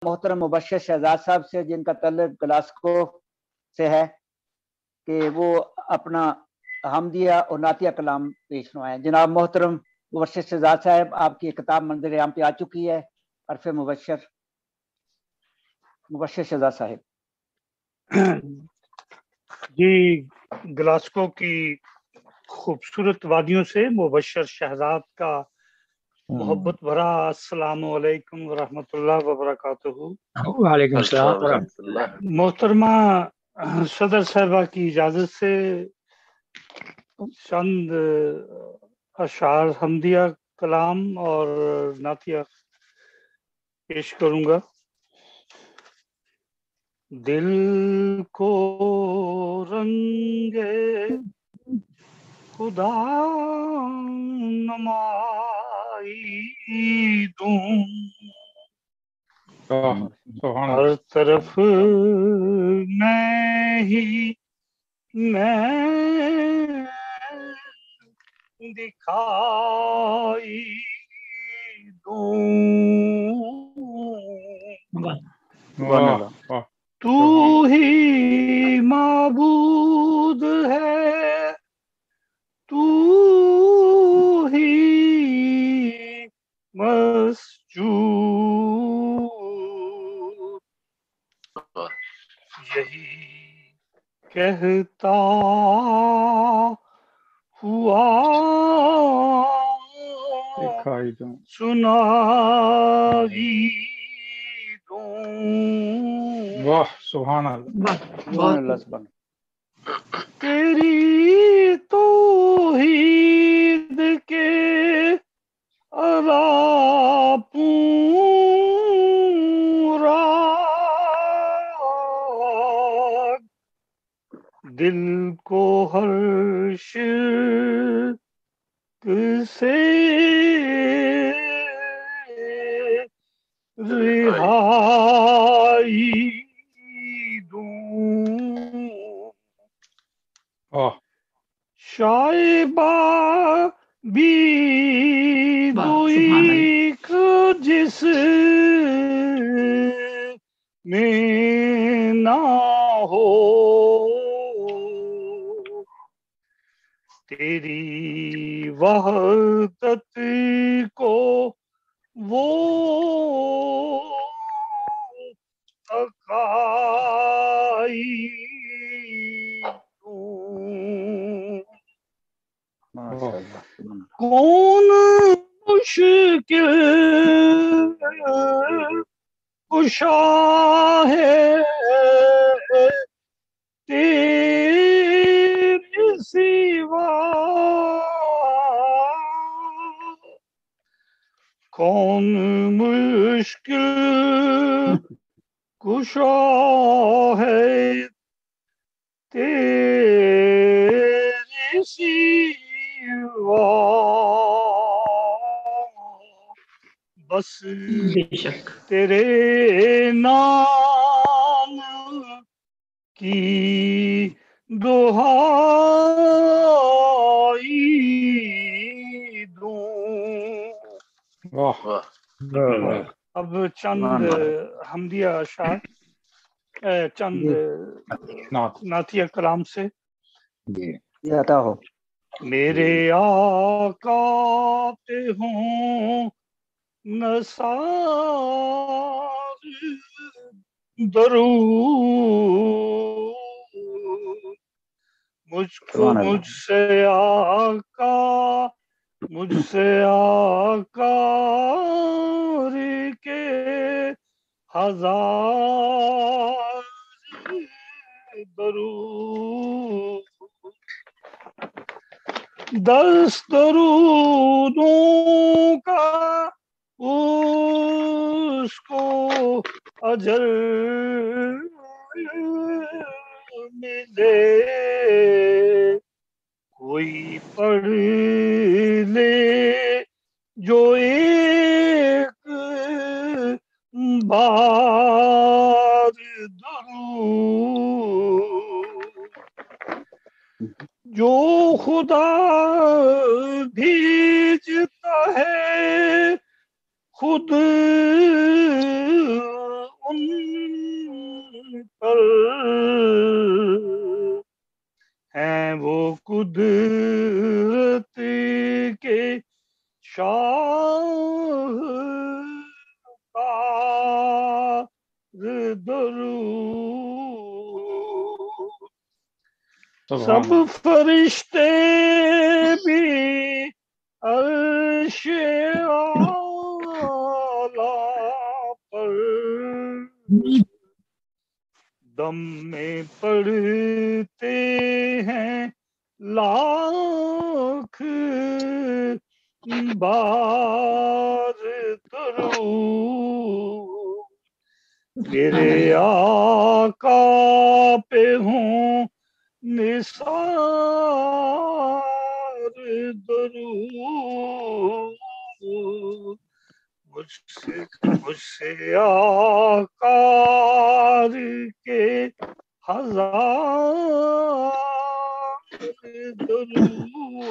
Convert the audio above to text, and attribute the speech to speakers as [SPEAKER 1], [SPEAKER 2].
[SPEAKER 1] محترم مبشر شہزاد صاحب سے جن کا تعلق گلاسکو سے ہے کہ وہ اپنا حمدیہ اور نعتیہ کلام پیش فرمائیں. جناب محترم مبشر شہزاد صاحب، آپ کی کتاب منظر عام پہ آ چکی ہے. عرف مبشر شہزاد صاحب.
[SPEAKER 2] جی، گلاسکو کی خوبصورت وادیوں سے مبشر شہزاد کا محبت بھرا السلام علیکم ورحمۃ اللہ وبرکاتہ.
[SPEAKER 3] وعلیکم السلام ورحمۃ اللہ.
[SPEAKER 2] محترمہ صدر صاحبہ کی اجازت سے چند اشعار حمدیہ کلام اور نعتیہ پیش کروں گا. دل کو رنگ خدا نمائی دوں، ہر طرف میں ہی میں دکھائی دوں. تو ہی معبود ہے، تو ہی مسجود، یہی کہتا ہوا سنائی دوں.
[SPEAKER 3] واہ سبحان اللہ.
[SPEAKER 1] سبحان اللہ سبحان.
[SPEAKER 2] تیری توحید کے ادا پورا دل کو ہر شرک سے رہائی دوں. شائبہ بھی دوئی کو جس میں نہ ہو، تیری وحدت کو وہ عقائی کون مشکل کشا ہے تیرے سوا، کون مشکل کشا ہے تیرے سوا، بس تیرے نام کی دہائی دوں. اب چند حمدیہ اشعار، چند نعتیہ کلام سے.
[SPEAKER 1] یہ عطا ہو.
[SPEAKER 2] میرے آقا پہ ہوں نثار درود، مجھ کو مجھ سے آقا کے ہزار درود. دست درودوں کا اس کو اجر ملے، کوئی پڑھ لے جو ایک بار درود، جو خدا بھیجتا ہے خود قدرت کے شاہ درود سب فرشتے بھی عرش اعلیٰ پر دم میں پڑھتے ہیں لاکھ بار درود میرے آقا پہ ہوں نثار درود مجھ سے آقا کے ہزار درود